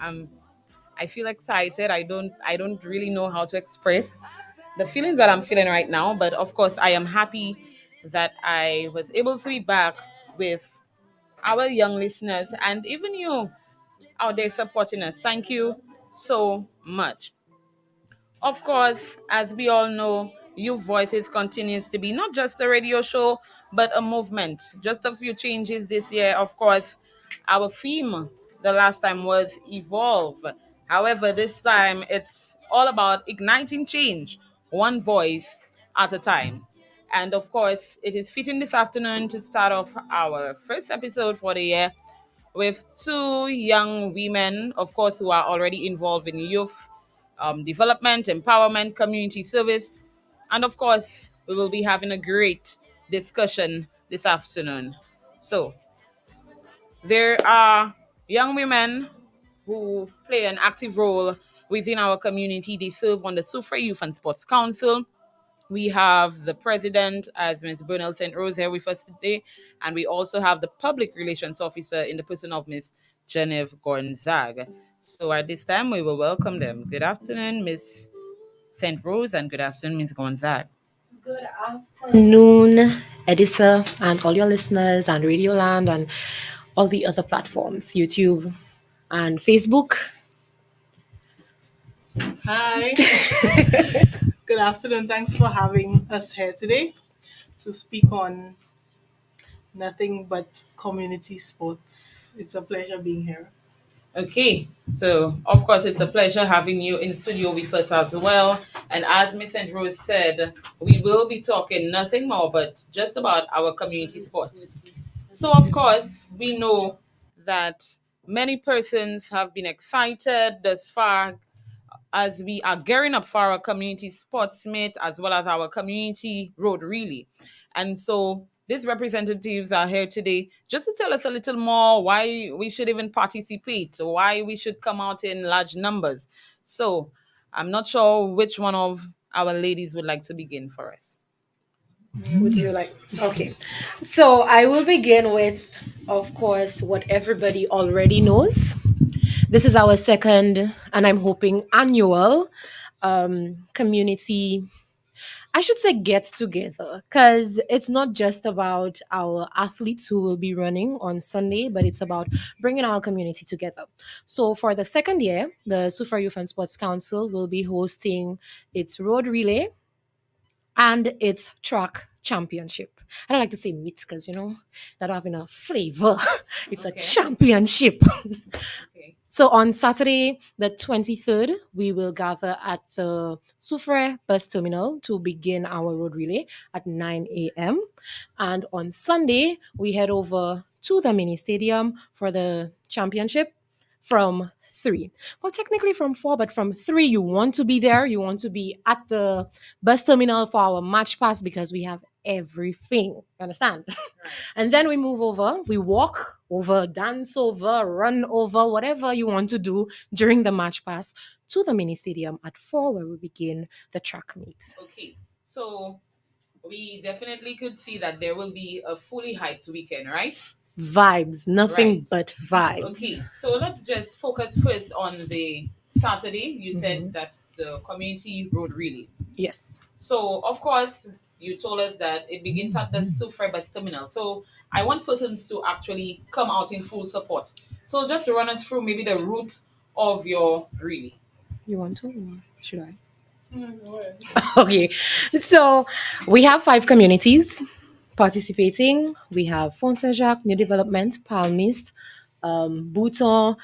Um, I feel excited. I don't really know how to express the feelings that I'm feeling right now, but of course I am happy that I was able to be back with our young listeners and even you out there supporting us. Thank you so much. Of course, as we all know, Youth Voices continues to be not just a radio show, but a movement. Just a few changes this year. Of course, our theme the last time was Evolve. However, this time it's all about igniting change, one voice at a time. And of course, it is fitting this afternoon to start off our first episode for the year with two young women, of course, who are already involved in youth development, empowerment, community service. And of course, we will be having a great discussion this afternoon. So, there are young women who play an active role within our community. They serve on the Soufriere Youth and Sports Council. We have the president, as Ms. Bernal St. Rose, here with us today, and we also have the public relations officer in the person of Ms. Genevieve Gonzaga. So at this time, we will welcome them. Good afternoon, Ms. St. Rose, and good afternoon, Ms. Gonzaga. Good afternoon, Edisa, and all your listeners, and Radioland, and all the other platforms, YouTube and Facebook. Hi, good afternoon. Thanks for having us here today to speak on nothing but community sports. It's a pleasure being here. Okay, so of course it's a pleasure having you in studio with us as well. And as Miss and Rose said, we will be talking nothing more but just about our community sports. So, of course, we know that many persons have been excited thus far as we are gearing up for our community sports meet as well as our community road relay. And so these representatives are here today just to tell us a little more why we should even participate, why we should come out in large numbers. So I'm not sure which one of our ladies would like to begin for us. Would you like? Okay. So I will begin with, of course, what everybody already knows. This is our second, and I'm hoping annual community, I should say, get together, because it's not just about our athletes who will be running on Sunday, but it's about bringing our community together. So for the second year, the Sufa Youth and Sports Council will be hosting its road relay and its track championship. I don't like to say meet because, not having a flavor. It's a Okay. championship. Okay. So on Saturday, the 23rd, we will gather at the Soufriere bus terminal to begin our road relay at 9 a.m. And on Sunday, we head over to the mini stadium for the championship from 3. Well, technically from 4, but from 3, you want to be there. You want to be at the bus terminal for our match pass because we have everything. Understand? And then we move over, we walk over, dance over, run over, whatever you want to do during the match pass to the mini stadium at 4, where we begin the track meet. Okay. So we definitely could see that there will be a fully hyped weekend, right? Vibes, nothing Right. but vibes. Okay, so let's just focus first on the Saturday. You said Mhm. that's the community road relay. Yes. So, of course, you told us that it begins at the Soufriere bus terminal. So, I want persons to actually come out in full support. So, just run us through maybe the route of your relay. You want to, or should I? Go ahead. Okay, so we have 5 communities participating. We have Font Saint Jacques, New Development, Palmist, Bouton,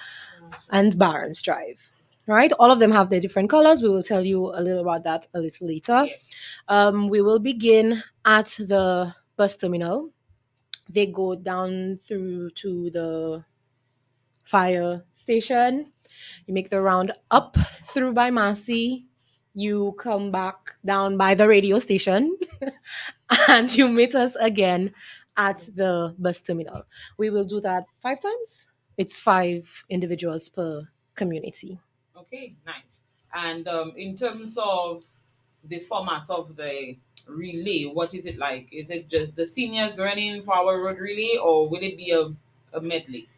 and Barons Drive. Right? All of them have their different colors. We will tell you a little about that a little later. Yes. We will begin at the bus terminal. They go down through to the fire station. You make the round up through by Massey. You come back down by the radio station and you meet us again at the bus terminal. We will do that 5 times. It's 5 individuals per community. Okay, nice. And in terms of the format of the relay, what is it like? Is it just the seniors running for our road relay, or will it be a medley?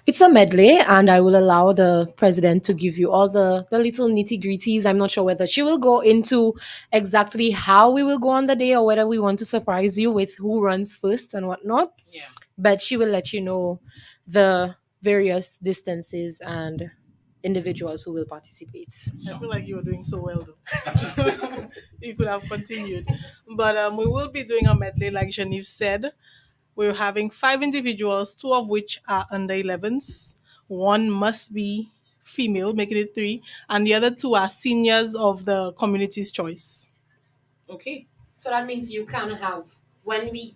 It's a medley, and I will allow the president to give you all the little nitty gritties. I'm not sure whether she will go into exactly how we will go on the day or whether we want to surprise you with who runs first and whatnot. Yeah. But she will let you know the various distances and individuals who will participate. I feel like you were doing so well, though. You could have continued. But we will be doing a medley, like Genevieve said. We're having five individuals, two of which are under 11s. One must be female, making it three, and the other two are seniors of the community's choice. Okay. So that means you can have when we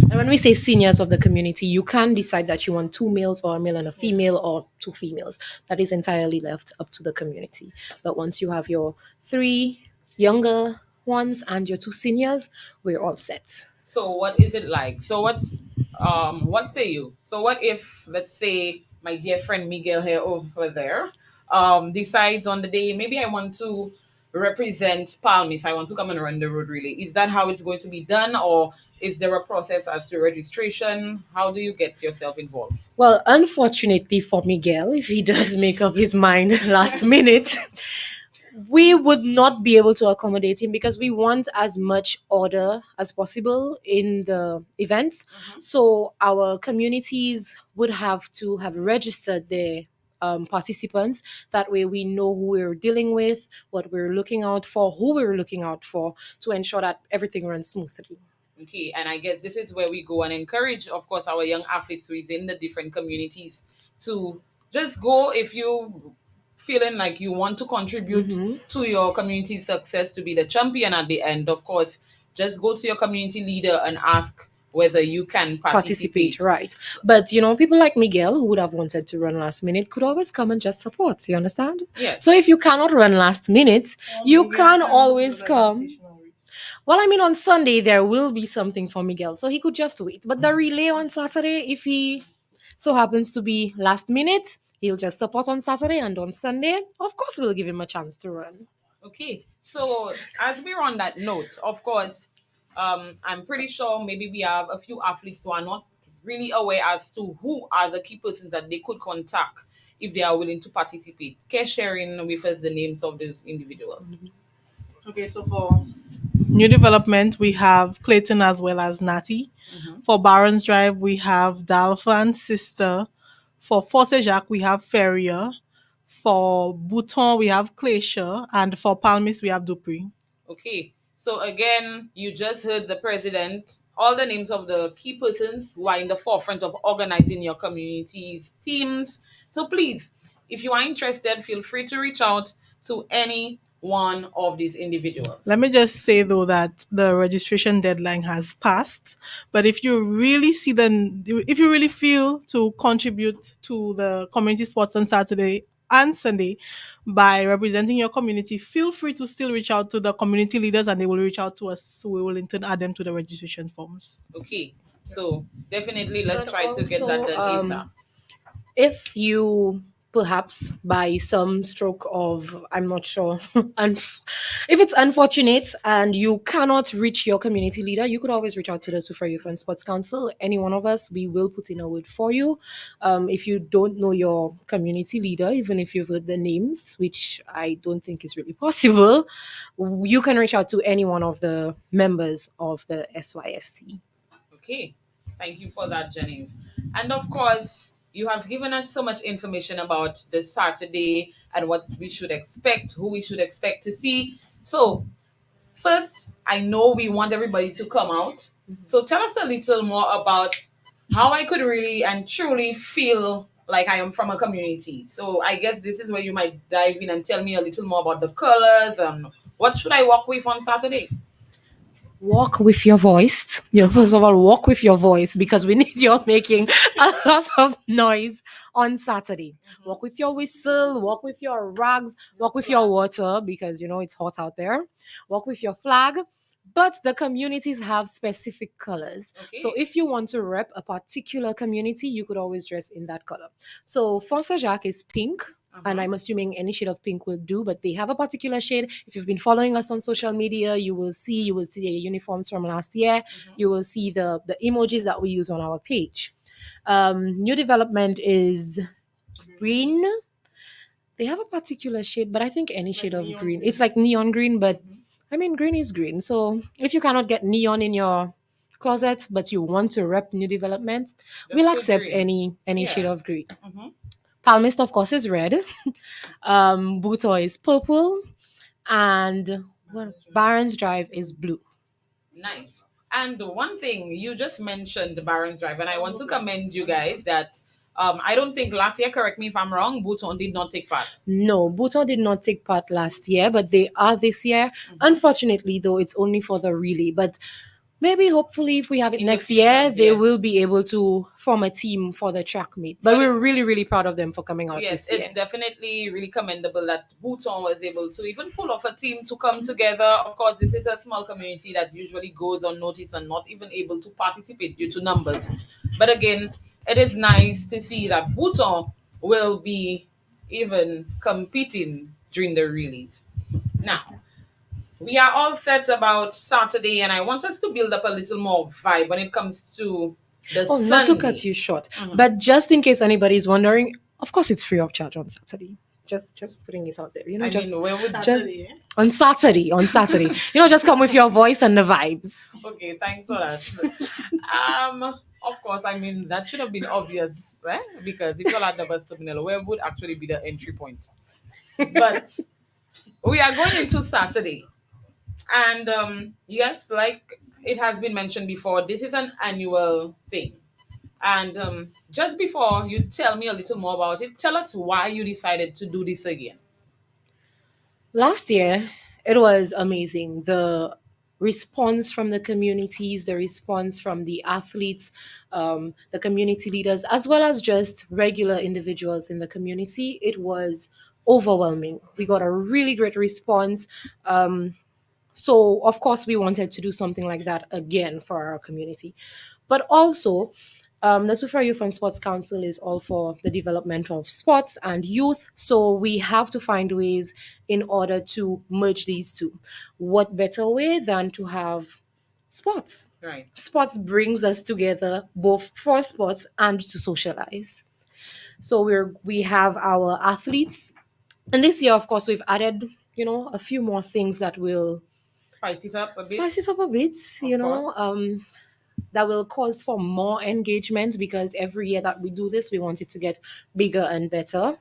and when we say seniors of the community, you can decide that you want two males or a male and a female or two females. That is entirely left up to the community. But once you have your three younger ones and your two seniors, we're all set. So what is it like? So what say you? So what if, let's say, my dear friend Miguel here over there decides on the day, maybe I want to represent Palmis, I want to come and run the road relay. Is that how it's going to be done, or is there a process as to registration? How do you get yourself involved? Well, unfortunately for Miguel, if he does make up his mind last minute, we would not be able to accommodate him because we want as much order as possible in the events. So our communities would have to have registered their participants. That way we know who we're dealing with, what we're looking out for, who we're looking out for to ensure that everything runs smoothly. Okay, and I guess this is where we go and encourage, of course, our young athletes within the different communities to just go if you feeling like you want to contribute to your community success to be the champion at the end. Of course, just go to your community leader and ask whether you can Participate, participate. right? But people like Miguel who would have wanted to run last minute could always come and just support. You understand? Yes. So if you cannot run last minute, you Miguel can do always the come. invitational race. Well, I mean, on Sunday there will be something for Miguel, so he could just wait. But the relay on Saturday, if he so happens to be last minute, he'll just support on Saturday, and on Sunday, of course, we'll give him a chance to run. Okay, so as we're on that note, of course, I'm pretty sure maybe we have a few athletes who are not really aware as to who are the key persons that they could contact if they are willing to participate. Care sharing with us the names of those individuals. Okay, so for new development, we have Clayton as well as Natty. For Barons Drive, we have Dalfa and Sister. For Force Jacques, we have Ferrier. For Bouton, we have Glacier. And for Palmis, we have Dupree. Okay, so again, you just heard the president, all the names of the key persons who are in the forefront of organizing your community's teams. So please, if you are interested, feel free to reach out to any one of these individuals. Let me just say though that the registration deadline has passed. But if you really if you really feel to contribute to the community sports on Saturday and Sunday by representing your community, feel free to still reach out to the community leaders and they will reach out to us. So we will in turn add them to the registration forms. Okay, so definitely let's But try to get that also, done ASAP. if you perhaps by some stroke of I'm not sure if it's unfortunate and you cannot reach your community leader, you could always reach out to the Soufriere Youth and Sports Council. Any one of us, we will put in a word for you. If you don't know your community leader, even if you've heard the names, which I don't think is really possible, you can reach out to any one of the members of the SYSC. Okay, thank you for that, Jenny. And of course, you have given us so much information about the Saturday and what we should expect, who we should expect to see. So, first, I know we want everybody to come out. So, tell us a little more about how I could really and truly feel like I am from a community. So, I guess this is where you might dive in and tell me a little more about the colors and what should I walk with on Saturday. Walk with your voice. First of all, walk with your voice because we need you making a lot of noise on Saturday. Walk with your whistle, walk with your rags, walk with your water because it's hot out there. Walk with your flag. But the communities have specific colors. Okay. So if you want to rep a particular community, you could always dress in that color. So Force Jacques is pink. And I'm assuming any shade of pink will do, but they have a particular shade. If you've been following us on social media, you will see their uniforms from last year. You will see the emojis that we use on our page. New development is green. They have a particular shade, but I think any It's shade like of neon green. It's green. like neon green, but Mhm. I mean, green is green. So if you cannot get neon in your closet, but you want to rep new development, we'll Just put accept green. any shade Yeah. of green. Mm-hmm. Palmist, of course, is red. Buto is purple, and well, Marriage drive. Barron's Drive is Blue. blue. Nice. And one thing you just mentioned the Baron's Drive, and I want to commend you guys that I don't think last year, correct me if I'm wrong, Bouton did not take part. No, Bhutan did not take part last year, but they are this year. Mhm. Unfortunately, though, it's only for the relay. But maybe, hopefully, if we have it In the next year, future, they will yes. be able to form a team for the track meet. But But we're really, really proud of them for coming out yes, this it's year. definitely really commendable that Bouton was able to even pull off a team to come together. Of course, this is a small community that usually goes unnoticed and not even able to participate due to numbers. But again, it is nice to see that Bouton will be even competing during the release. Now, we are all set about Saturday, and I want us to build up a little more vibe when it comes to the Oh, not to cut Sunday. you short, Mhm. but just in case anybody's wondering, of course, it's free of charge on Saturday. Just putting it out there, I mean, where would just Saturday, eh? on Saturday, just come with your voice and the vibes. Okay, thanks for that. Of course, I mean that should have been obvious, because if you're at the bus terminal, where would actually be the entry point? But we are going into Saturday, and yes, like it has been mentioned before, this is an annual thing. And just before you tell me a little more about it, tell us why you decided to do this again. Last year, it was amazing. The response from the communities, the response from the athletes, the community leaders, as well as just regular individuals in the community, it was overwhelming. We got a really great response. So, of course, we wanted to do something like that again for our community. But also, the Soufriere Youth and Sports Council is all for the development of sports and youth. So we have to find ways in order to merge these two. What better way than to have sports? Right. Sports brings us together both for sports and to socialize. So we have our athletes, and this year, of course, we've added a few more things that will Spice it up a bit, spice it up a bit. of course. That will cause for more engagement because every year that we do this, we want it to get bigger and better.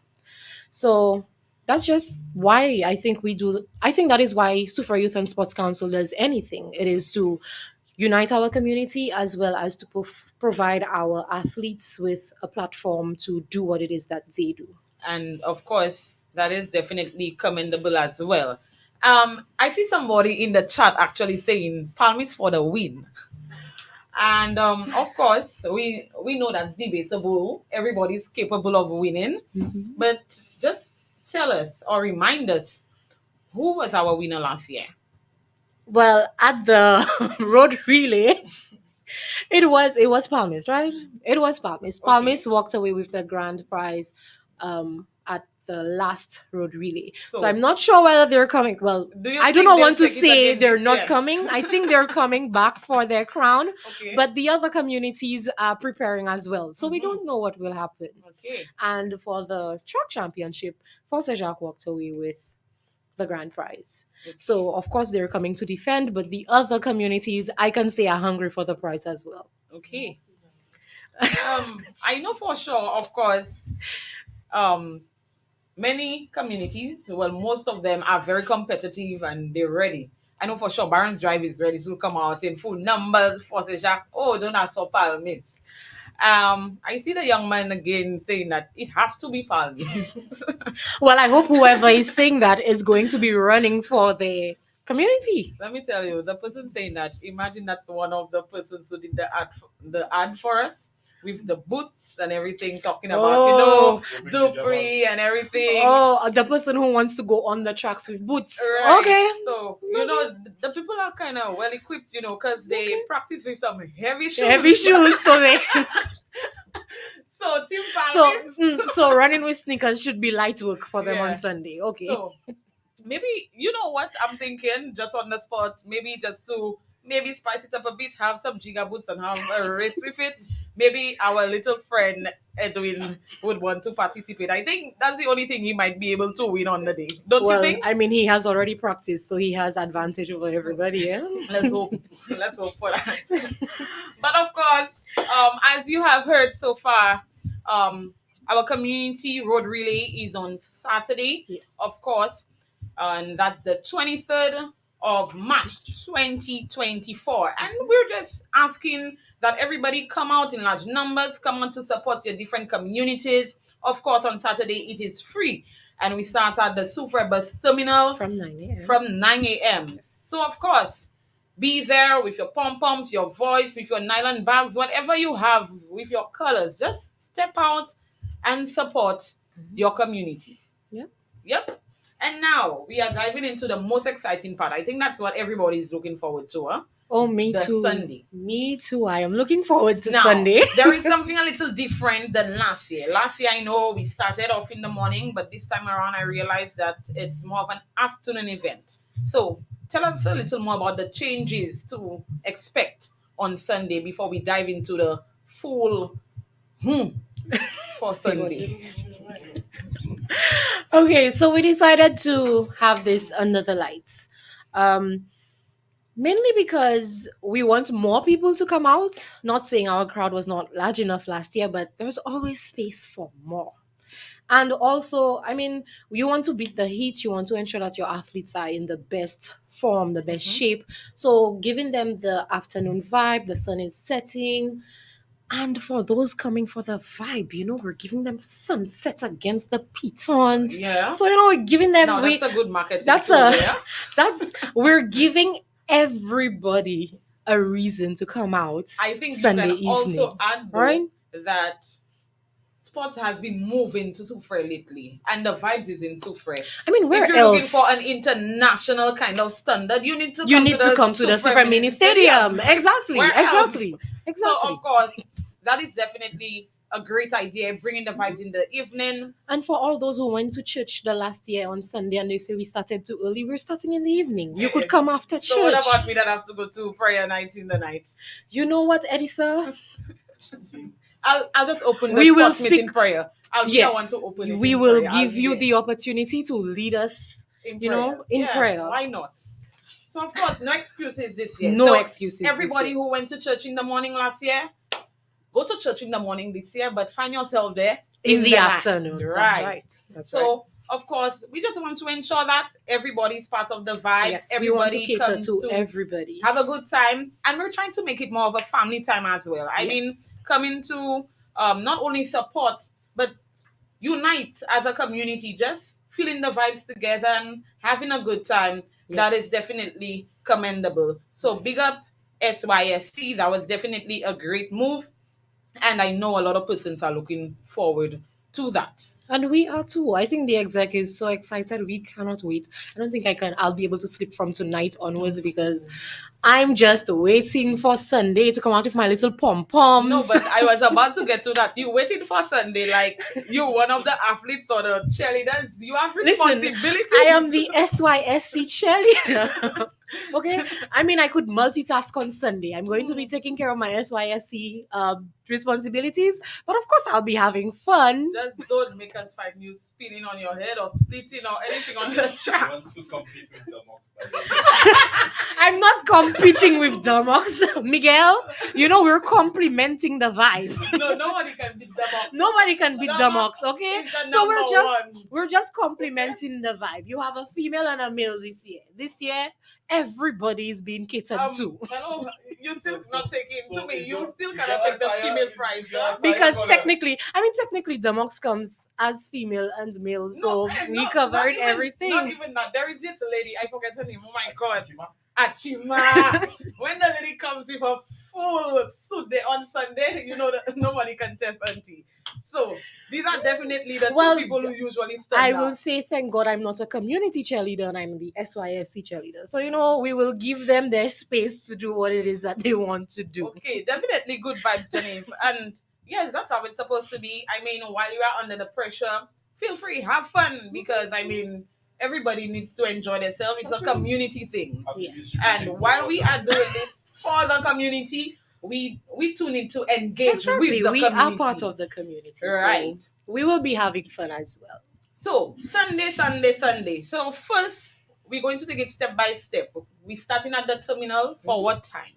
So that's just why I think we do. I think that is why Super Youth and Sports Council does anything. It is to unite our community as well as to provide our athletes with a platform to do what it is that they do. And of course, that is definitely commendable as well. I see somebody in the chat actually saying palms for the win. And of course, we know that's debatable. Everybody's capable of winning. But just tell us or remind us who was our winner last year. Well, at the road relay, it was Palmis, right? It was Palmis. Okay. Palmis walked away with the grand prize at the last road relay. So I'm So not sure whether they're coming. Well, do you I do think not they'll want to take it say again they're this not year? coming. I think they're coming back for their crown, Okay. but the other communities are preparing as well. So we Mhm. don't know what will happen. Okay. And for the track championship, Force Jacques walked away with the grand prize. So of course they're coming to defend, but the other communities I can say are hungry for the prize as well. Okay. I know for sure, of course, um, many communities, well, most of them are very competitive and they're ready. I know for sure Barron's Drive is ready to come out in full numbers for Jacques. Oh, don't ask for Palmis. I see the young man again saying that it has to be Palmis. Well, I hope whoever is saying that is going to be running for the community. Let me tell you, the person saying that, imagine that's one of the persons who did the ad for us with the boots and everything, talking about, Oh, Dupree and everything. oh, the person who wants to go on the tracks with boots. Right. Okay. So, the people are kind of well equipped, because they practice with some heavy Heavy shoes. shoes, so they So, Team so Palmis. so running with sneakers should be light work for them on Yeah. Sunday. Okay. So, maybe, you know what I'm thinking, just on the spot, maybe just to maybe spice it up a bit, have some giga boots and have a race with it. Maybe our little friend Edwin would want to participate. I think that's the only thing he might be able to win on the day. Don't you Well, think? I mean, he has already practiced, so he has advantage over everybody. Yeah. Let's hope. Let's hope for that. But of course, as you have heard so far, um, our community road relay is on Saturday, Yes. of course, and that's the 23rd of March 2024. And we're just asking that everybody come out in large numbers, come out to support your different communities. Of course, on Saturday it is free, and we start at the Soufriere bus terminal From 9 a.m. from 9 a.m. So, of course, be there with your pom poms, your voice, with your nylon bags, whatever you have with your colors. Just step out and support your community. Yep. Yep. And now we are diving into the most exciting part. I think that's what everybody is looking forward to, huh? Oh, me The too. Sunday. Me too. I am looking forward to Now, Sunday. there is something a little different than last year. Last year, I know we started off in the morning, but this time around, I realized that it's more of an afternoon event. So, tell us a little more about the changes to expect on Sunday before we dive into the full for Sunday. Okay, so we decided to have this under the lights. Mainly because we want more people to come out. Not saying our crowd was not large enough last year, but there's always space for more. And also, I mean, you want to beat the heat, you want to ensure that your athletes are in the best form, the best shape. So, giving them the afternoon vibe, the sun is setting. And for those coming for the vibe, we're giving them sunset against the pitons. Yeah. So, we're giving them. Now, that's a good marketing That's tool a. there. That's we're giving everybody a reason to come out. I think Sunday you can also evening, add though, right? that sports has been moving to Soufriere lately, and the vibes is in Soufriere. I mean, where If you're else? looking for an international kind of standard, you need to You come need to to come to the Soufriere Mini Stadium. Exactly, Where else? exactly, So exactly. of course, that is definitely a great idea, bringing the vibes in the evening. And for all those who went to church the last year on Sunday and they say we started too early, we're starting in the evening. You could come after church. So what about me that have to go to prayer nights in the night? You know what, Edisa? I'll just open the We will sports meeting speak- prayer. I'll be the Yes, one to open it. we in will prayer. I'll give be you there. the opportunity to lead us, In in Yeah, prayer. Why not? So of course, no excuses this year. No So excuses this Everybody year. who went to church in the morning last year, go to church in the morning this year, but find yourself there In the night. afternoon. Right. That's right. That's right. So of course, we just want to ensure that everybody's part of the vibe. Yes, we want to Everybody cater comes to everybody. have a good time, and we're trying to make it more of a family time as well. I mean, Yes. coming to not only support but unite as a community, just feeling the vibes together and having a good time. That Yes. is definitely commendable. So big up SYSC. That was definitely a great move, and I know a lot of persons are looking forward to that. And we are too. I think the exec is so excited. We cannot wait. I don't think I'll be able to sleep from tonight onwards because I'm just waiting for Sunday to come out with my little pom-poms. No, but I was about to get to that. You waiting for Sunday, like you one of the athletes or the cheerleaders. You have Listen, responsibilities. I am the SYSC cheerleader. Okay? I mean, I could multitask on Sunday. I'm going to be taking care of my SYSC responsibilities, but of course, I'll be having fun. Just don't make us find you spinning on your head or splitting or anything on the He track. wants to compete with the Mox. by the way. I'm not competing with Domox. Miguel, we're complementing the vibe. No, nobody can beat them up. Nobody can beat Domox Domox, okay? is the So number we're just complementing the vibe. You have a female and a male this year. This year, everybody is being catered one. to. Hello, you still So- not taking so to me. is You your- still is cannot your take the attire- female is prize. your huh? attire- Because color. technically, Domox comes as female and male, so we covered everything. Not even that. There is this lady. I forget her name. Oh my god. Chima? Achima. When the lady comes with a full suit there on Sunday, you know that nobody can test auntie. So these are definitely the Well, two people who usually stand I out. will say thank God I'm not a community cheerleader and I'm the SYSC cheerleader. So, we will give them their space to do what it is that they want to do. Okay, definitely good vibes, Genevieve. And yes, that's how it's supposed to be. I mean, while you are under the pressure, feel free, have fun because I mean, everybody needs to enjoy themselves. It's a community thing. Yes. And while we are doing this for the community, we too need to engage Exactly. with the We community. are part of the community. Right. So we will be having fun as well. So Sunday. So first, we're going to take it step by step. We're starting at the terminal for what time?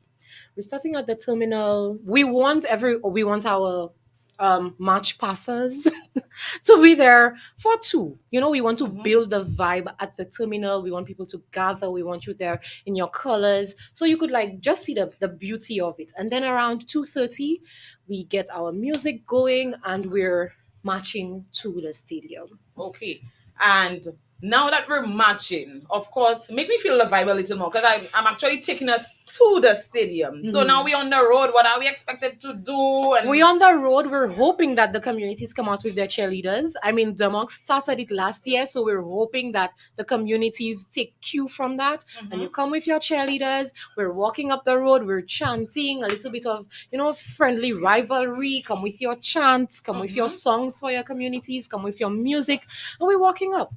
We're starting at the terminal. We want our march passers to be there for 2. We want to build the vibe at the terminal. We want people to gather. We want you there in your colors. So you could like just see the beauty of it. And then around 2:30, we get our music going and we're marching to the stadium. Okay. And now that we're marching, of course, make me feel the vibe a little more because I'm actually taking us to the stadium. So now we're on the road. What are we expected to do? And We're on the road. We're hoping that the communities come out with their cheerleaders. I mean, Demok started it last year, so we're hoping that the communities take cue from that. And you come with your cheerleaders. We're walking up the road. We're chanting a little bit of, friendly rivalry. Come with your chants. Come with your songs for your communities. Come with your music. And we're walking up.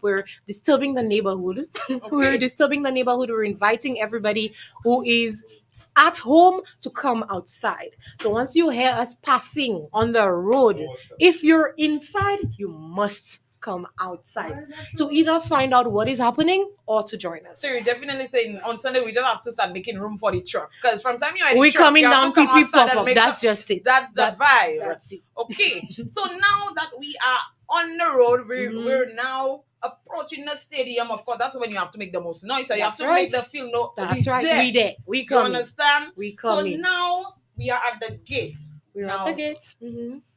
We're disturbing the neighborhood. We're disturbing the neighborhood. We're inviting everybody who is at home to come outside. So once you hear us passing on the road, if you're inside, you must come outside to either find out what is happening or to join us. So you're definitely saying on Sunday we just have to start making room for the truck because from time you're in We the truck, coming you have down, to come pee outside pop and up. make That's just it. That's the vibe. That's it. Okay. So now that we are on the road, we're now approaching the stadium. Of course, that's when you have to make the most noise. So you have That's to right. make the feel no. That's right. There. We there. We You coming. understand? We So coming. now we are at the gate. We're now, at the gate.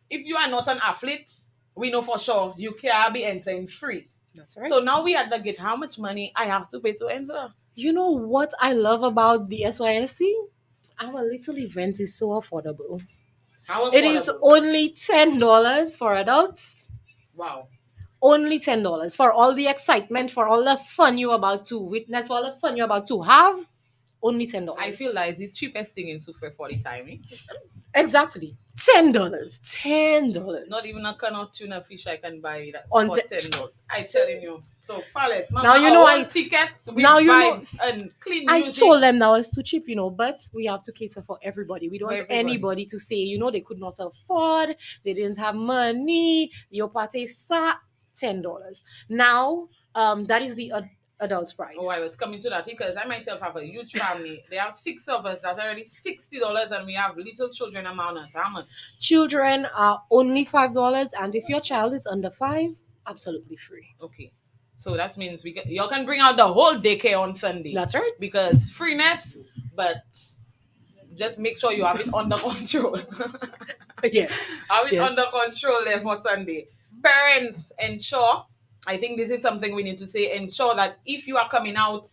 If you are not an athlete, we know for sure you can't be entering free. That's right. So now we at the gate. How much money I have to pay to enter? You know what I love about the SYSC? Our little event is so affordable. How It is affordable? only $10 for adults. Wow. Only $10 for all the excitement, for all the fun you're about to witness, for all the fun you're about to have. Only $10. I feel like it's the cheapest thing in Soufriere for the timing. Exactly. $10. Not even a can of tuna fish I can buy that On for $10. I telling you. So Fales, Now you know I- tickets with now you know- vibes and clean I music. told them now it's too cheap, but we have to cater for everybody. We don't For want everybody. anybody to say, they could not afford, they didn't have money, your party sa $10. Now, that is the adult price. Oh, I was coming to that because I myself have a huge family. There are 6 of us. That's already $60, and we have little children among us. How much? Children are only $5, and if your child is under 5, absolutely free. Okay. So that means y'all can bring out the whole daycare on Sunday. That's right. Because freeness, but just make sure you have it under control. Yes. Have it Yes. under control there for Sunday. Parents, ensure, I think this is something we need to say, ensure that if you are coming out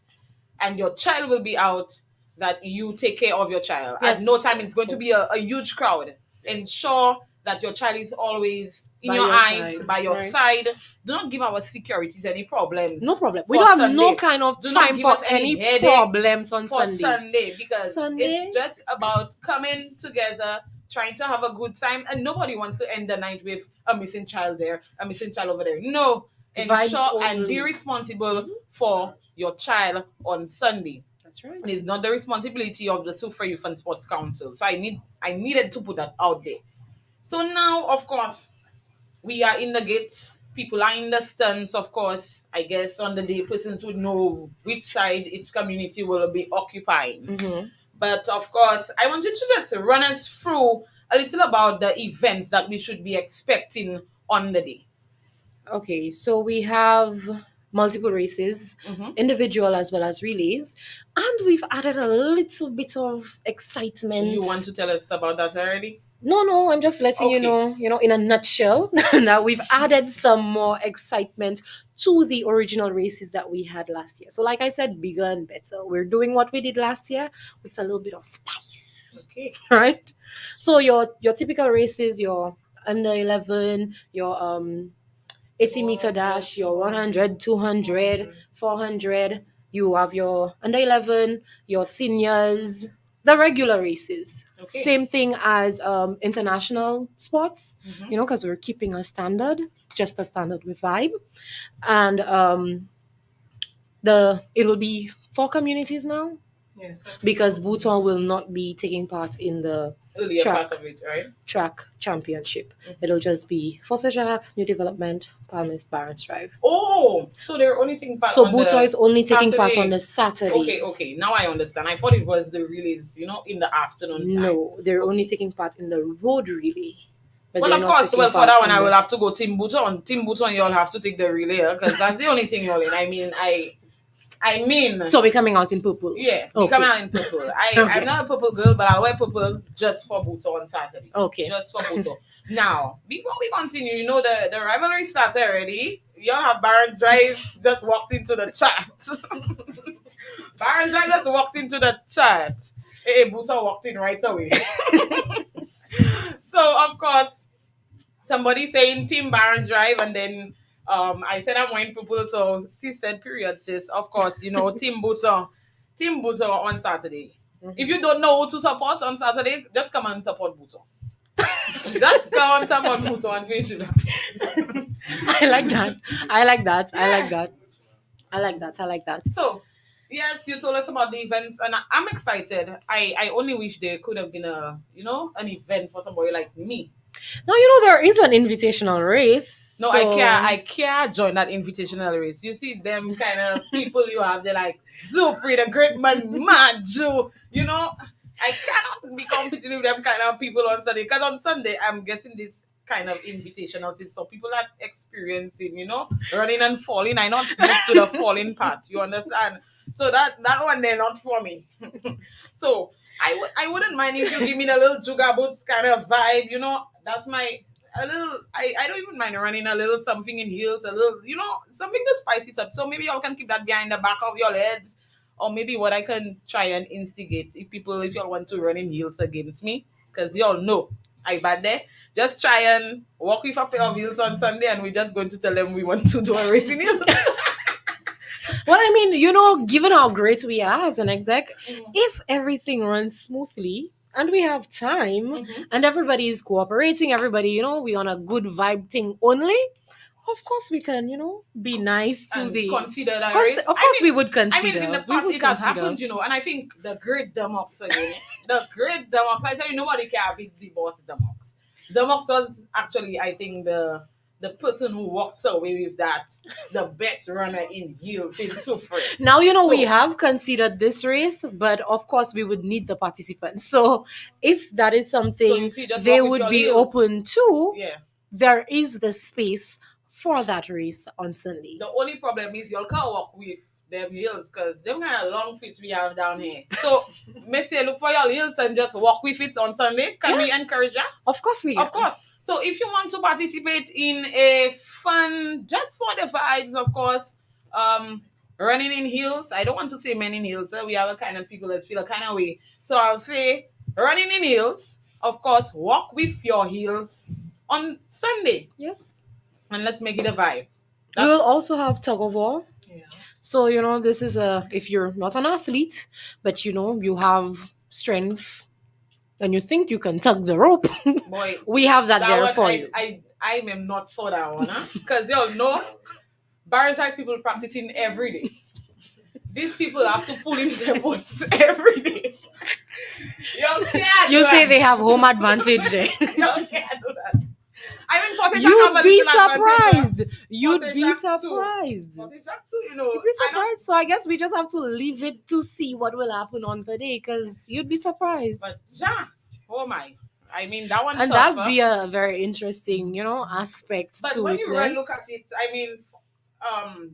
and your child will be out, that you take care of your child. Yes. At no time it's going to be a huge crowd. Ensure that your child is always in By your your eyes, side, by your right. side. Do not give our securities any problems. No problem. We for don't have no Sunday. kind of Do not time give for us any any headaches problems on for Sunday. Sunday because Sunday? it's just about coming together, trying to have a good time, and nobody wants to end the night with a missing child there, a missing child over there. No, Vibes ensure and only. be responsible for your child on Sunday. That's right. It is not the responsibility of the Soufriere Youth and Sports Council. So I needed to put that out there. So now, of course, we are in the gates. People are in the stands, of course. I guess on the day, persons would know which side each community will be occupying. But of course, I want you to just run us through a little about the events that we should be expecting on the day. Okay, so we have multiple races, individual as well as relays, and we've added a little bit of excitement. You want to tell us about that already? No, I'm just letting you Okay. know, in a nutshell, that we've added some more excitement to the original races that we had last year. So like I said, bigger and better. We're doing what we did last year with a little bit of spice. Okay. Right? So your typical races, your under 11, your 80-meter dash, your 100, 200, 400. You have your under 11, your seniors, the regular races. Okay. Same thing as international sports, because we're keeping a standard. just a standard with vibe. And the it will be 4 communities now, Yes, I think because so. Bhutan will not be taking part in the Earlier track part of it, right? track championship. It'll just be Foster Jack, New Development, Palmist, Barons Drive. Oh, so they're only taking part So on Bhutan the is only taking part on Saturday. the Saturday. Okay. Now I understand. I thought it was the release, in the afternoon time. No, they're only Okay. taking part in the road relay. But Well, they're of not course. taking Well, for part that one, in I will the. have to go Team Bhutan. Team Bhutan, y'all have to take the relay because that's the only thing y'all in. I mean, So we're coming out in purple. yeah, we come Okay. out in purple. I'm Okay. not a purple girl, but I'll wear purple just for Bhutan on Saturday. Okay. Just for Bhutan. Now, before we continue, the rivalry started already. Y'all have Barons Drive just walked into the chat. Barons Drive just walked into the chat. Hey, Bhutan walked in right away. So, of course, somebody saying Team Barons Drive, and then I said I'm wearing purple, so sis said period, sis. Of course, Team Bhutan on Saturday. If you don't know who to support on Saturday, just come and support Bhutan. Just come and support Bhutan and finish it. I like that. I like that. I like Yeah. that. I like that. I like that. So, yes, you told us about the events, and I'm excited. I only wish there could have been an event for somebody like me. Now there is an invitational race. No, so... I can't join that invitational race. You see them kind of people you have, they're like Soufriere, the great man, Maju. I cannot be competing with them kind of people on Sunday. Because on Sunday, I'm getting this kind of invitational thing. So people are experiencing, running and falling. I'm not used to the falling part. You understand? So that one, they're not for me. So I wouldn't mind if you give me a little Juga Boots kind of vibe. That's my a little. I don't even mind running a little something in heels, a little, something to spice it up. So maybe y'all can keep that behind the back of your heads, or maybe what I can try and instigate if y'all want to run in heels against me, because y'all know I bad there. Just try and walk with a pair of heels on Sunday, and we're just going to tell them we want to do a race in heels. Well, I mean, given how great we are as an exec, if everything runs smoothly and we have time and everybody is cooperating, everybody, we on a good vibe thing only, of course we can, be nice to And the. consider that race. Of course we would consider. In the We past would it has consider. happened, and I think the great Demox again. The great Demox. I tell you, nobody can beat the boss Demox. Demox was actually, I think, the person who walks away with the best runner in heels in Soufriere. Now, we have considered this race, but of course we would need the participants. So if that is something just they walk with would your be heels. open to, Yeah. there is the space for that race on Sunday. The only problem is y'all can't walk with them heels because them kind of long feet we have down here. So, may say look for your heels and just walk with it on Sunday. Can we encourage that? Of course we can. Of course. So if you want to participate in a fun, just for the vibes, of course, running in heels. I don't want to say men in heels. We have a kind of people that feel a kind of way. So I'll say running in heels. Of course, walk with your heels on Sunday. Yes. And let's make it a vibe. We will also have tug of war. Yeah. So, this is if you're not an athlete, but you have strength and you think you can tug the rope, Boy, we have that there one, for you. I am not for that one, because y'all know Barons Drive people practicing every day. These people have to pull in their boots every day. Y'all can't You do say that. they have home advantage there. Y'all can't do that. I mean, Forte Jack You'd have a be little advantage, surprised. You'd Forte be Jack too. surprised. Forte Jack too, You'd be surprised. So I guess we just have to leave it to see what will happen on the day, because you'd be surprised. But Jack, oh my. I mean, that one And tough, that'd be a very interesting, aspect But to when it. you really look at it, I mean,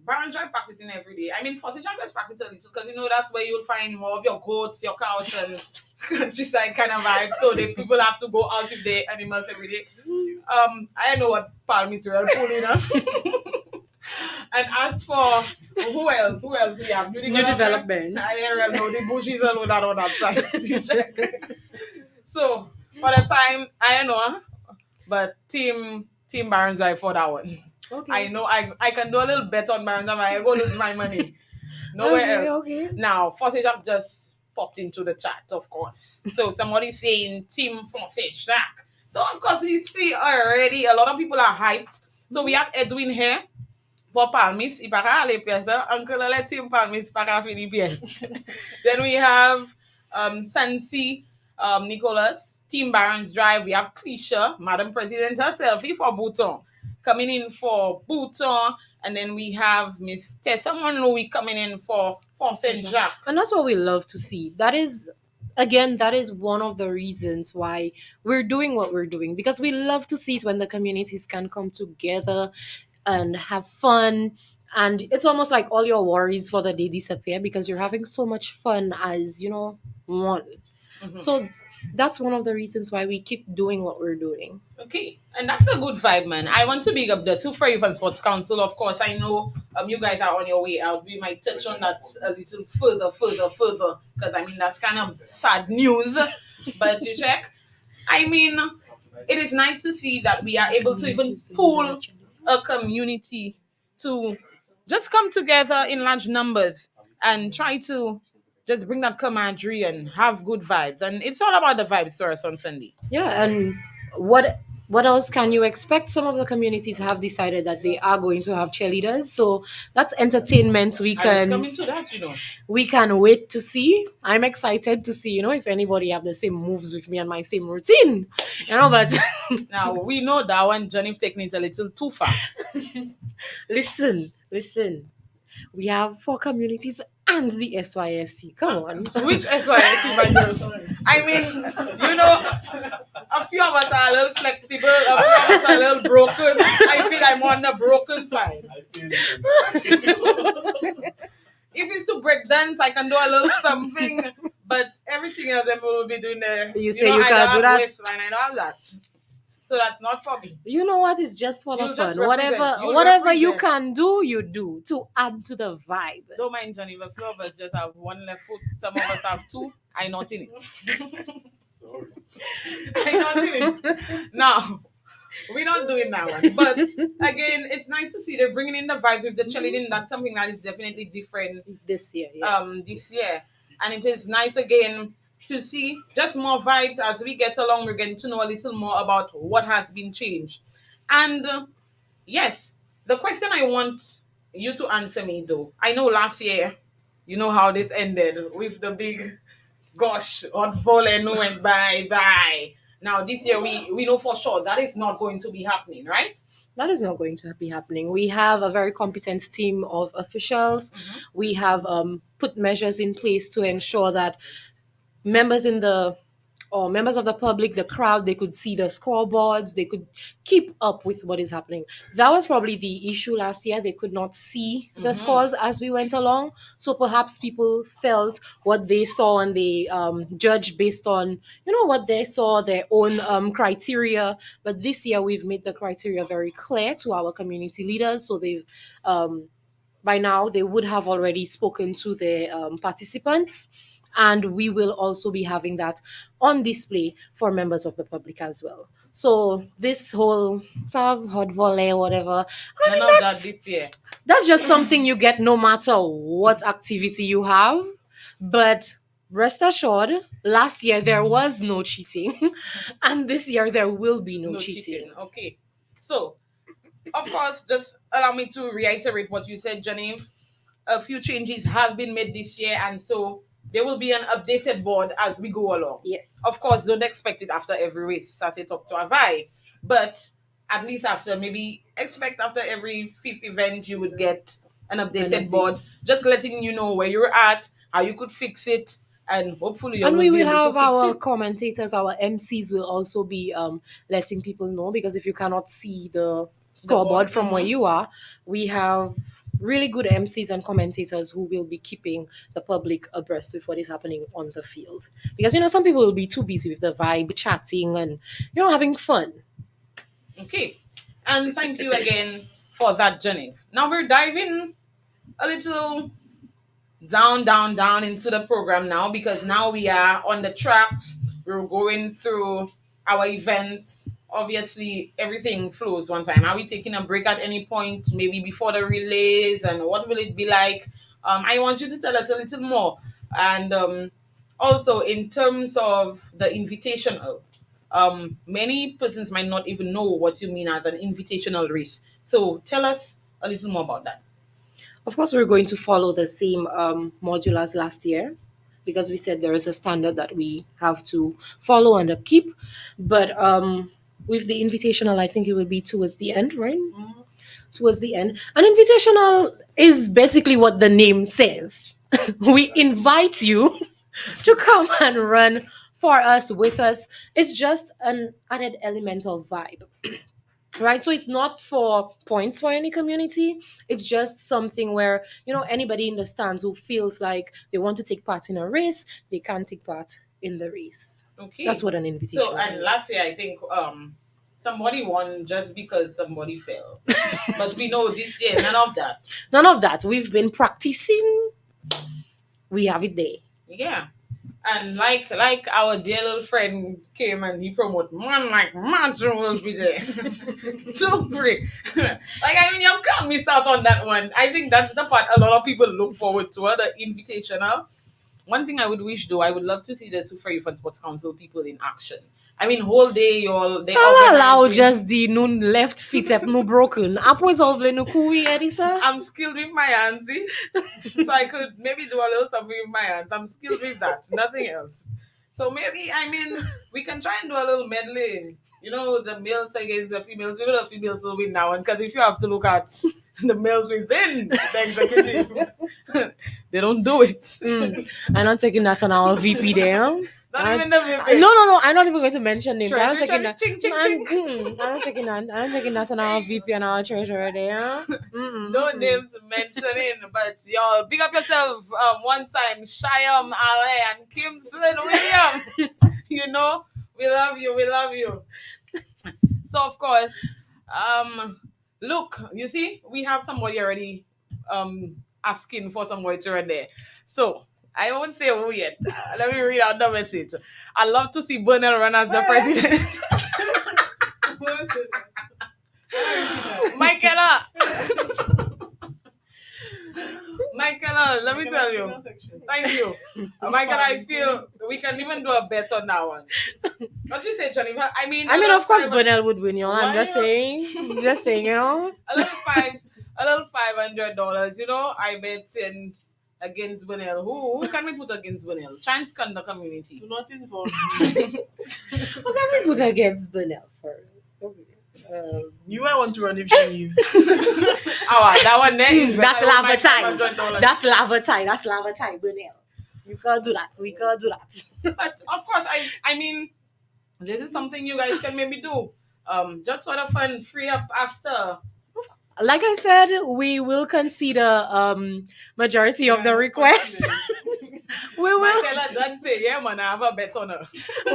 Barons Drive practicing every day. I mean, Forty Jack does practice a little because that's where you'll find more of your goats, your cows, and countryside kind of vibe. So the people have to go out with their animals every day. I know what Palm is real pulling up. And as for who else we have? New development. I don't know the bushes alone that on that side. So for the time, I don't know, but team Barons Drive for that one. Okay. I know I can do a little bet on Barons Drive. I go lose my money. Nowhere else. Okay. Now, Force Jack just popped into the chat, of course. So somebody saying Team Force Jack. So of course we see already a lot of people are hyped. So we have Edwin here for Palmis. Ipaka ale pièce. Uncle let team Palmis para fini pièce. Then we have Sansi Nicholas, Team Barons Drive. We have Clisha, Madam President herself, for Bouton, coming in for Bouton. And then we have Miss Tessa Monroe coming in for Saint Jacques. And that's what we love to see. That is, again, that is one of the reasons why we're doing what we're doing, because we love to see it when the communities can come together and have fun. And it's almost like all your worries for the day disappear because you're having so much fun as, one. So that's one of the reasons why we keep doing what we're doing. Okay, and that's a good vibe, man. I want to big up the Soufriere Event Sports Council. Of course, I know you guys are on your way out. We might touch on that a little further, because I mean that's kind of sad news. But you check, I mean, it is nice to see that we are able to even pull a community to just come together in large numbers and try to just bring that camaraderie and have good vibes. And it's all about the vibes for us on Sunday. Yeah, and what else can you expect? Some of the communities have decided that they are going to have cheerleaders, so that's entertainment I was coming to that. we can wait to see. I'm excited to see, if anybody have the same moves with me and my same routine. But Now we know that one Johnny taking it a little too far. listen. We have 4 communities and the SYSC. Come on. Which SYSC, my girl? I mean, a few of us are a little flexible, a few of us are a little broken. I feel I'm on the broken side. I feel you. If it's to break dance, I can do a little something, but everything else then we will be doing the. You say you I can't don't do have that? waistline, I don't have that. So that's not for me. You know what? It's just for the You fun. just represent. You Whatever you represent. can do, you do to add to the vibe. Don't mind Johnny, the few of us just have one left foot. Some of us have two. I not in it. Sorry. I not in it. Now, we're not doing that one. But again, it's nice to see they're bringing in the vibes with the cheerleading. That's something that is definitely different This year, yes. this year. And it is nice again to see just more vibes as we get along. We're getting to know a little more about what has been changed. And yes, the question I want you to answer me though. I know last year, you know how this ended with the big gosh, hot volley went bye. Now this year we know for sure that is not going to be happening, right? That is not going to be happening. We have a very competent team of officials. We have put measures in place to ensure that members in the or members of the public, the crowd, they could see the scoreboards, they could keep up with what is happening. That was probably the issue last year. They could not see the scores as we went along. So perhaps people felt what they saw and they judged based on, what they saw, their own criteria. But this year we've made the criteria very clear to our community leaders. So they've by now they would have already spoken to the participants, and we will also be having that on display for members of the public as well. So this whole serve hot volley whatever, I mean, None of that this year. that's just something you get no matter what activity you have. But rest assured, last year there was no cheating, and this year there will be no cheating. Okay. So, of course, just allow me to reiterate what you said, Genevieve. A few changes have been made this year, and so there will be an updated board as we go along. Yes. Of course, don't expect it after every race, as it up to Avai, but at least after, maybe expect after every fifth event, you would get an updated board, just letting you know where you're at, how you could fix it, and hopefully you And will we be will able to have fix our it. commentators, our MCs will also be letting people know, because if you cannot see the scoreboard board, from where you are, we have really good MCs and commentators who will be keeping the public abreast with what is happening on the field. Because, some people will be too busy with the vibe, chatting and, having fun. Okay. And thank you again for that, Genevieve. Now we're diving a little down into the program now, because now we are on the tracks. We're going through our events. Obviously, everything flows one time. Are we taking a break at any point, maybe before the relays, and what will it be like? I want you to tell us a little more. And also, in terms of the invitational, many persons might not even know what you mean as an invitational race. So tell us a little more about that. Of course, we're going to follow the same module as last year because we said there is a standard that we have to follow and upkeep. But with the invitational, I think it will be towards the end, right? Towards the end. An invitational is basically what the name says. We invite you to come and run for us with us. It's just an added element of vibe, right? So it's not for points for any community. It's just something where, anybody in the stands who feels like they want to take part in a race, they can take part in the race. Okay. That's what an invitation So, and is. last year, I think somebody won just because somebody fell. But we know this year, none of that. None of that. We've been practicing. We have it there. Yeah. And like our dear little friend came and he promoted man like Manson will be there. So free. You can't miss out on that one. I think that's the part a lot of people look forward to, the invitational. One thing I would wish though, I would love to see the Soufriere Youth and Sports Council people in action. I mean, whole day they allow just the nun left feet have no broken. Apos of le no kui Edisa. I'm skilled with my hands, see? So I could maybe do a little something with my hands. I'm skilled with that, nothing else. So maybe we can try and do a little medley. The males against the females. Maybe the females will win now, and because if you have to look at the males within the executive, they don't do it. I'm not taking that on our VP there. Not even the VP. No. I'm not even going to mention names. Treasury, I'm not taking that. Ching. I'm not taking that on our VP and our treasurer there. No names mentioning, but y'all big up yourself. One time, Shyam Ale and Kimson William. We love you. So of course, look, you see, we have somebody already asking for somebody to run there. So I won't say who yet. Let me read out the message. I'd love to see Bernal run as the president. Michaela, let me tell you. Thank you. Michaela, I feel we can even do a bet on that one. What you say, Jennifer? I mean, of course, Bernal would win, I'm just saying. A little $500, I bet against Bernal. Who can we put against Bernal? Chance can the community. Do not involve me. Who can we put against Bernal first? You I want to run if you leave. That one there is that's lava time. That's lava time, Bernal. We can't do that. But of course, I mean, this is something you guys can maybe do. Just for the fun, free up after. Like I said, we will consider majority of the requests. We will. Michaela doesn't say, yeah, man, I have a bet on her.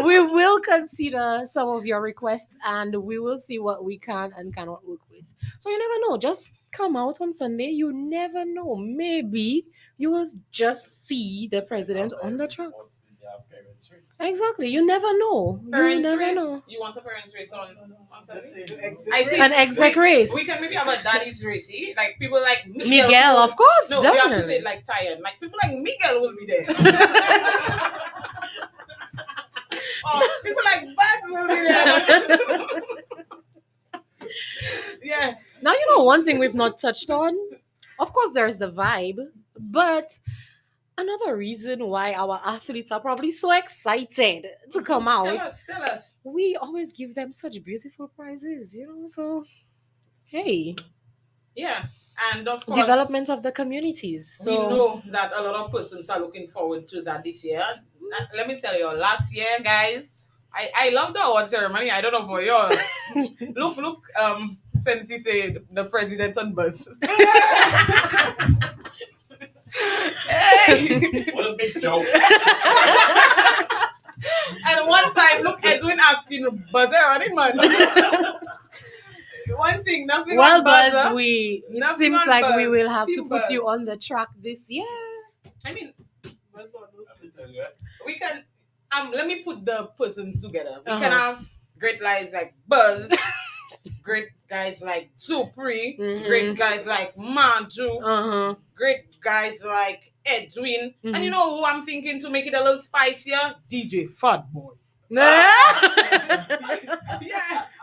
We will consider some of your requests and we will see what we can and cannot work with. So you never know. Just come out on Sunday. You never know. Maybe you will just see the president on the track. Exactly. You never know. Know. You want a parents' race on Sunday? I see an exec race. We can maybe have a daddy's race. See? Like people like Miguel, of course. No, definitely. we have to say it like tired. Like people like Miguel will be there. People like Bags will be there. Yeah. Now one thing we've not touched on. Of course, there's the vibe, but another reason why our athletes are probably so excited to come out. Tell us. We always give them such beautiful prizes, so hey. Yeah. And of course, development of the communities. So we know that a lot of persons are looking forward to that this year. Let me tell you, last year, guys, I love the award ceremony. I don't know for y'all. Look, since he said the president on bus. Hey! What a big joke. And one time, look, Edwin asking buzzer running man. One thing, nothing. Well, on buzzer. Buzz, it Nothing seems on like Buzz. we will have Team to put Buzz. you on the track this year. I mean, we can. Let me put the persons together. We can have great guys like Buzz, great guys like Soufriere, great guys like Manju, great guys like Edwin, and you know who I'm thinking to make it a little spicier? DJ Fat Boy. Yeah,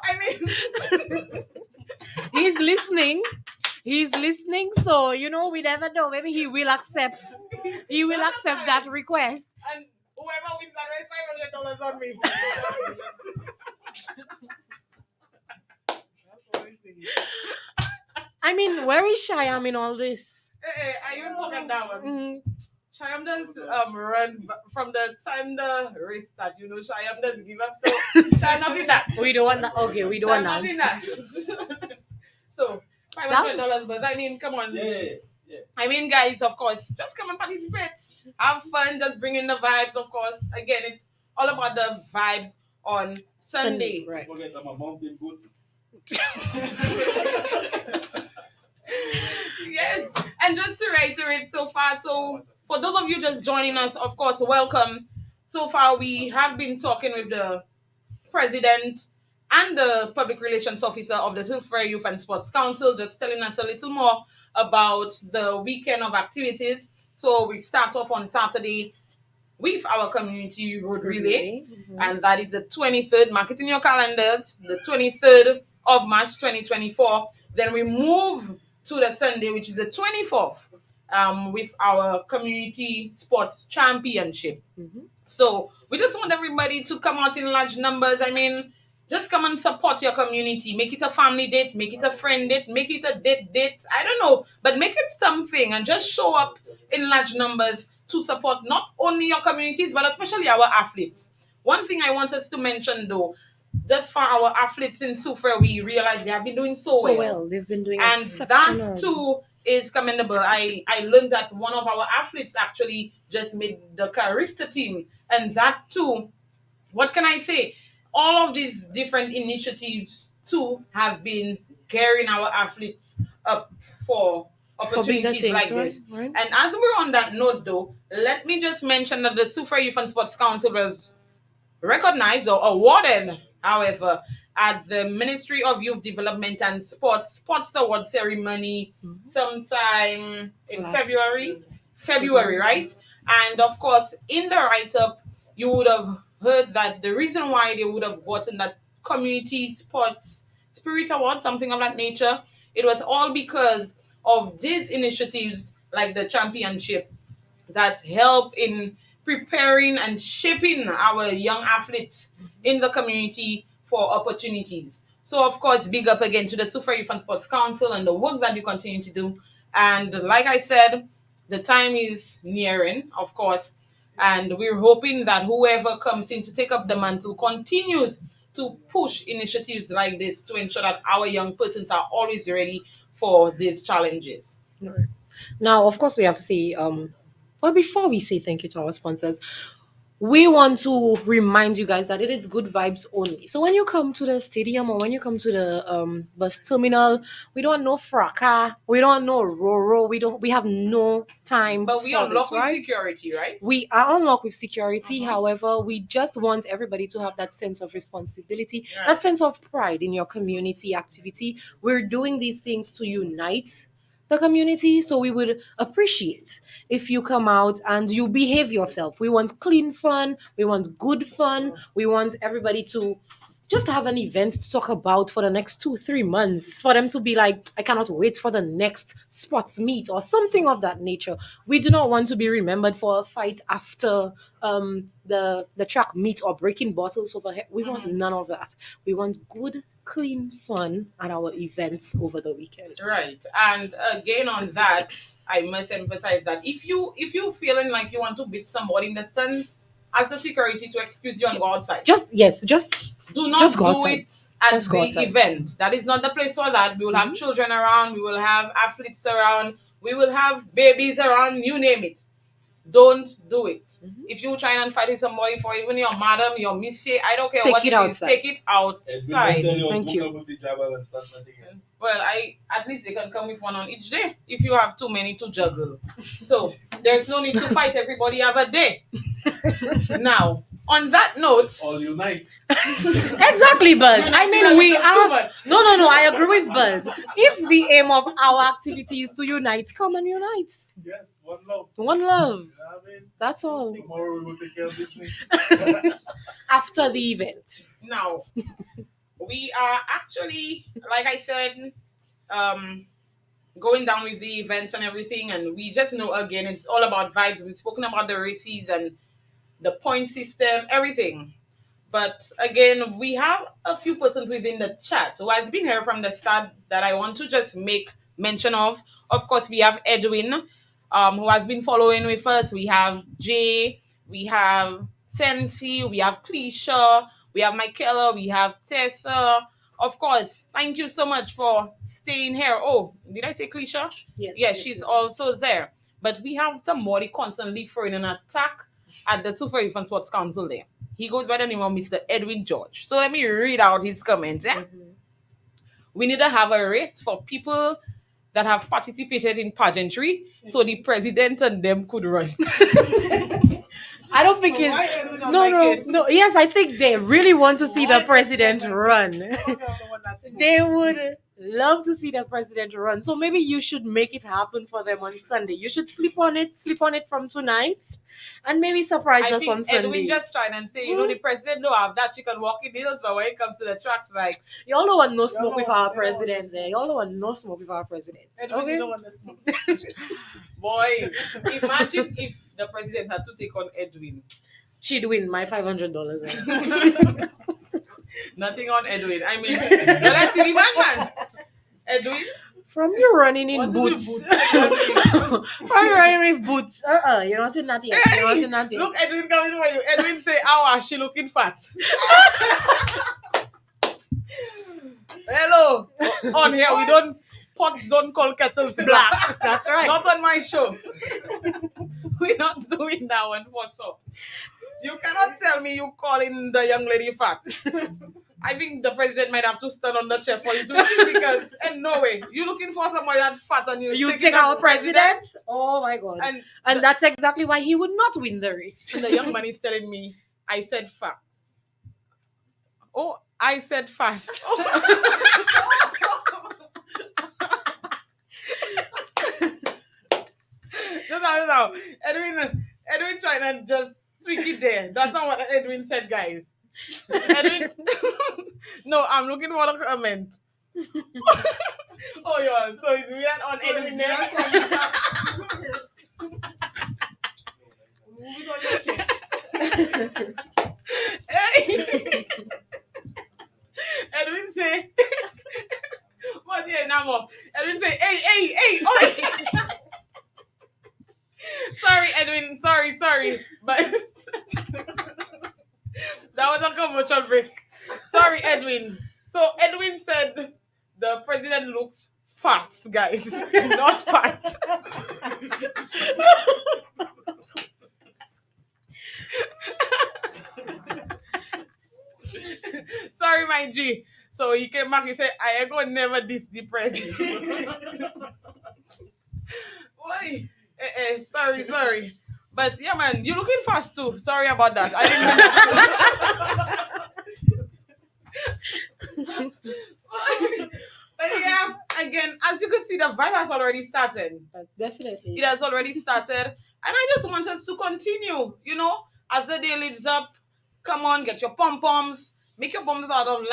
I mean, He's listening. He's listening, so we never know. Maybe he will accept. He will That's accept fine. that request. And whoever wins that race, $500 on me. I mean, where is Shyam in all this? I even forget that one. Mhm. Shyam does run from the time the race starts. Shyam doesn't give up. So Shyam not in that. We don't want that. Okay, we don't Shyam want not in that. that. So $500, but I mean, come on. Yeah. I mean, guys, of course, just come and participate. Have fun. Just bring in the vibes, of course. Again, it's all about the vibes on Sunday. Right. Don't forget that my mom did good. Yes. And just to reiterate so far, so for those of you just joining us, of course, welcome. So far, we have been talking with the president and the public relations officer of the Soufriere Youth and Sports Council, just telling us a little more about the weekend of activities. So we start off on Saturday with our community road relay, and that is the 23rd. Mark it in your calendars, the 23rd of March 2024. Then we move to the Sunday, which is the 24th, with our community sports championship. So we just want everybody to come out in large numbers. I mean, just come and support your community. Make it a family date, make it a friend date, make it a date. I don't know, but make it something and just show up in large numbers to support not only your communities, but especially our athletes. One thing I want us to mention though, just for our athletes in Soufriere, we realize they have been doing so well. They've been doing And exceptional. that too is commendable. I learned that one of our athletes actually just made the Carifta team, and that too, what can I say? All of these different initiatives too have been gearing our athletes up for For bigger opportunities things, like right? this. Right. And as we're on that note though, let me just mention that the Soufriere Youth and Sports Council was recognized or awarded, however, at the Ministry of Youth Development and Sports Award ceremony sometime in Last February, right? And of course, in the write up, you would have heard that the reason why they would have gotten that Community Sports Spirit Award, something of that nature, it was all because of these initiatives like the championship that help in preparing and shaping our young athletes in the community for opportunities. So, of course, big up again to the Soufriere Youth and Sports Council and the work that you continue to do. And like I said, the time is nearing, of course, and we're hoping that whoever comes in to take up the mantle continues to push initiatives like this to ensure that our young persons are always ready for these challenges. Right. Now, of course, we have to say, well, before we say thank you to our sponsors, we want to remind you guys that it is good vibes only. So when you come to the stadium or when you come to the bus terminal, we don't know fracas, we don't know roro, we have no time. But we for unlock this, with right? security, right? We are unlocked with security. However, we just want everybody to have that sense of responsibility, Right. that sense of pride in your community activity. We're doing these things to unite the community, so we would appreciate if you come out and you behave yourself. We want clean fun, we want good fun, we want everybody to just have an event to talk about for the next 2-3 months, for them to be like, I cannot wait for the next sports meet or something of that nature. We do not want to be remembered for a fight after the track meet or breaking bottles over here. We want none of that. We want good, clean fun at our events over the weekend. Right. And again on that, I must emphasize that if you feeling like you want to beat somebody in the stands, ask the security to excuse you and go outside. Just Do not just go do outside. it at Just go the outside. event. That is not the place for that. We will have children around, we will have athletes around, we will have babies around, you name it. Don't do it. If you try and fight with somebody for even your madam, your monsieur, I don't care Take what it it is, outside. take it outside. Thank you. Well, at least they can come with one on each day if you have too many to juggle. So there's no need to fight everybody have a day. Now, On that note, All unite. Exactly, Buzz. You're I not mean, we too are. much. No. I agree with Buzz. If the aim of our activity is to unite, come and unite. Yes, one love. One love. I mean, That's all. tomorrow we will take care of business. After the event. Now, we are actually, like I said, um, going down with the events and everything, and we just know again it's all about vibes. We've spoken about the races and the point system, everything. But again, we have a few persons within the chat who has been here from the start that I want to just make mention of. Of course, we have Edwin, who has been following with us. We have Jay, we have Sensi, we have Cleisha, we have Michaela, we have Tessa. Of course, thank you so much for staying here. Oh, did I say Cleisha? Yes, she's also there. But we have somebody constantly throwing an attack at the Soufriere Fan Sports Council there. He goes by the name of Mr. Edwin George. So let me read out his comments. Eh? We need to have a race for people that have participated in pageantry so the president and them could run. I don't think Why it's. Edwin don't No, like no, it? no. Yes, I think they really want to see the president run. They would love to see the president run. So maybe you should make it happen for them on Sunday. You should sleep on it from tonight, and maybe surprise I us on think Sunday. Edwin just trying and say, you know, the president don't have that. She can walk in the hills, but when it comes to the tracks, like, Y'all don't want no smoke don't with want- our they don't want president. this. There, y'all don't want no smoke with our president. Edwin, you Okay. don't want to smoke. boy, imagine if the president had to take on Edwin. She'd win my $500. Nothing on Edwin. I mean, let's see the man. Edwin, From you running in What is boots. the From you running with boots. You're not in that yet. You're not in that yet. look, Edwin coming for you. Edwin say, "How she looking fat?" Hello, on here we don't pots don't call kettles black. That's right. Not on my show. We're not doing that one for sure. You cannot tell me you calling the young lady fat. I think the president might have to stand on the chair for you to see because, and no way, you looking for somebody that fat and You taking take up our president? Oh my god. And That's exactly why he would not win the race. the young man is telling me, I said facts. Oh, I said fast. No. Edwin trying to just tweak it there. That's not what Edwin said, guys. Edwin, no, I'm looking for the comment. Oh, yeah, so it's weird on Edwin there. Moving on your chest. Hey. Edwin say, what yeah, Namo? Edwin say, hey, oi. Sorry, Edwin, sorry, but that was a commercial break. Sorry, Edwin. So Edwin said the president looks fast, guys, not fat. Sorry, my G. So he came back and said, I ain't gonna never diss the president. Why? Sorry. But yeah, man, you're looking fast too. Sorry about that. I didn't mean But yeah, again, as you can see, the vibe has already started. Definitely. It has already started. And I just want us to continue, you know, as the day leads up. Come on, get your pom-poms. Make your poms out of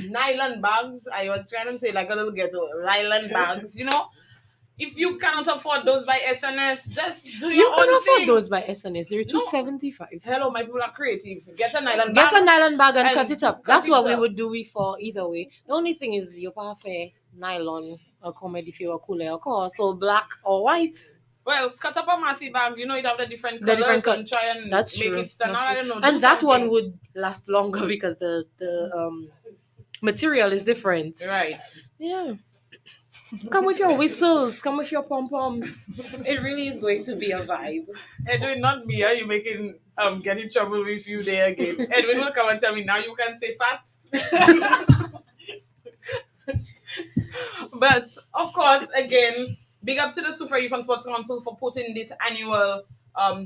nylon bags. I was trying to say like a little ghetto, nylon bags, you know. If you cannot afford those by SNS, just do You your can own afford thing. those by SNS. They're $2.75. Hello, my people are creative. Get a nylon bag. Get a nylon bag and and cut it up. cut That's it what we up. would do it for either way. The only thing is you pay nylon or comedy if you are cooler or car. So black or white. Well, cut up a massive bag. You know, it have the different The colors different and try and That's make true. it stand That's out. I true. don't know. And do that one something. would last longer because the material is different. Right. Yeah. Come with your whistles. Come with your pom-poms. It really is going to be a vibe. Edwin, not me. Are you making get in trouble with you there again? Edwin will come and tell me now you can say fat. But of course, again, big up to the Soufriere Youth and Sports Council for putting this annual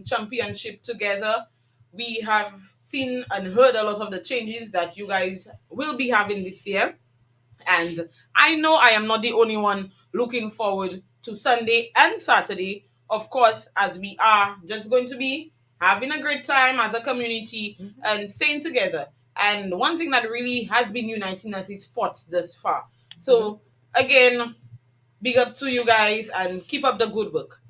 championship together. we have seen and heard a lot of the changes that you guys will be having this year. And I know I am not the only one looking forward to Sunday and Saturday, of course, as we are just going to be having a great time as a community and staying together. And one thing that really has been uniting us is sports thus far. So, again, big up to you guys and keep up the good work.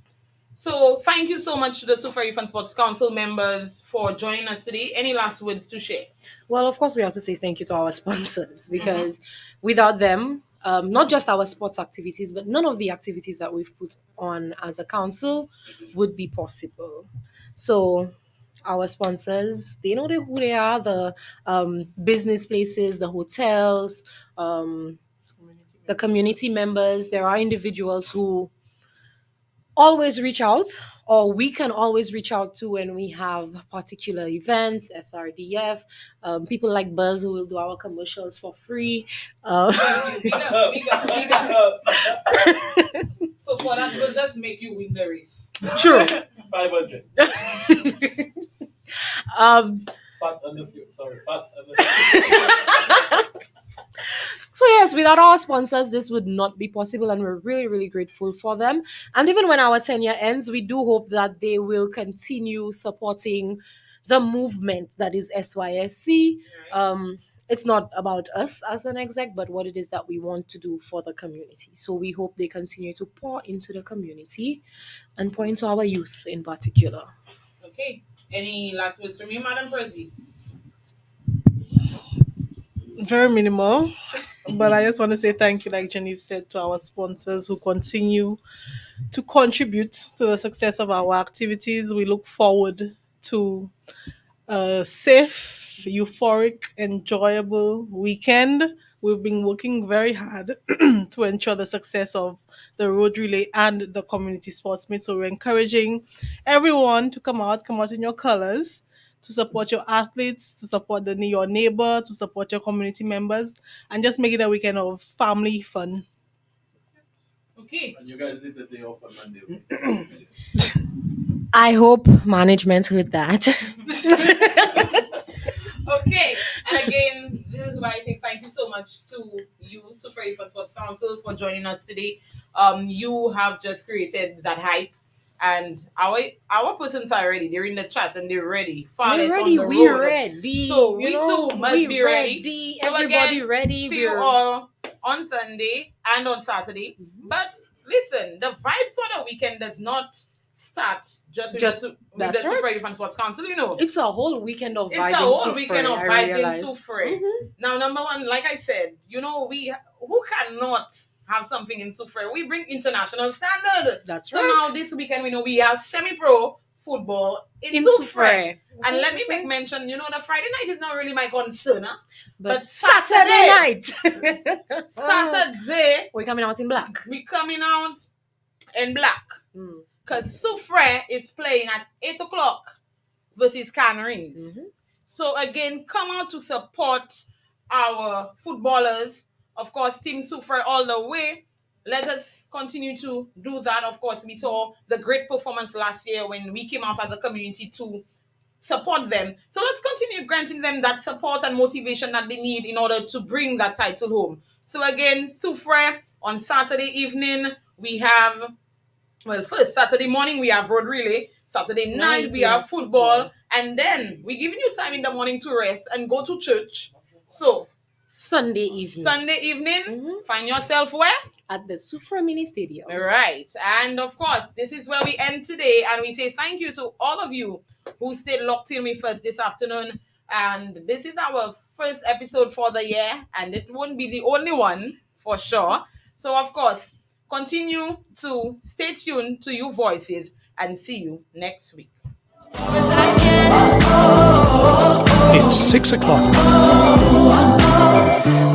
So, thank you so much to the Soufriere Fan Sports Council members for joining us today. Any last words to share? Well, of course, we have to say thank you to our sponsors because without them, not just our sports activities, but none of the activities that we've put on as a council would be possible. So, our sponsors, they know who they are, the business places, the hotels, the community members. There are individuals who always reach out, or we can always reach out to when we have particular events, SRDF, people like Buzz who will do our commercials for free. Big up, big up, big up. So for that, we'll just make you win the race. True. 500. um, Fat under fuel. Sorry, fast under fuel. So yes, without our sponsors, this would not be possible, and we're really, really grateful for them. And even when our tenure ends, we do hope that they will continue supporting the movement that is SYSC. It's not about us as an exec, but what it is that we want to do for the community. So we hope they continue to pour into the community and pour into our youth in particular. Okay. Any last words from you, Madam Prezi? Very minimal. But I just want to say thank you, like Genevieve said, to our sponsors who continue to contribute to the success of our activities. We look forward to a safe, euphoric, enjoyable weekend. We've been working very hard to ensure the success of the road relay and the community sports meet. So we're encouraging everyone to come out in your colors, to support your athletes, to support your neighbor, to support your community members, and just make it a weekend of family fun. Okay. And you guys did the day off on Monday. I hope management heard that. Okay. And again, this is why I think thank you so much to you, Soufriere Fan Sports Council, for joining us today. You have just created that hype. And our persons are ready. They're in the chat and they're ready. We're ready. We're ready. So we too must be ready. So Everybody again, ready. See you all on Sunday and on Saturday. But listen, the vibes for the weekend does not start just with the Soufriere Fan Sports Council. You know, it's a whole weekend of vibes. It's a whole weekend of vibes in Soufriere. Now, number one, like I said, you know, who cannot have something in Soufriere? We bring international standard. That's so right. So now this weekend, we know we have semi-pro football in Soufriere. And let me make mention, you know, the Friday night is not really my concern, huh? But Saturday night. Saturday. We're coming out in black. We're coming out in black. Because Soufriere is playing at 8 o'clock versus Canaries. So again, come out to support our footballers. Of course, Team Soufriere all the way. Let us continue to do that. Of course, we saw the great performance last year when we came out as a community to support them. So let's continue granting them that support and motivation that they need in order to bring that title home. So again, Soufriere on Saturday evening, we have, well, first Saturday morning, we have road relay. Saturday night, we have football. And then we're giving you time in the morning to rest and go to church. So Sunday evening, find yourself where? At the Soufriere Mini Stadium. Right. And of course, this is where we end today. And we say thank you to all of you who stayed locked in with us this afternoon. And this is our first episode for the year. And it won't be the only one, for sure. So, of course, continue to stay tuned to You Voices and see you next week. It's 6 o'clock.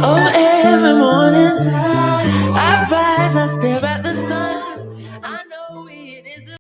Oh, every morning I rise, I stare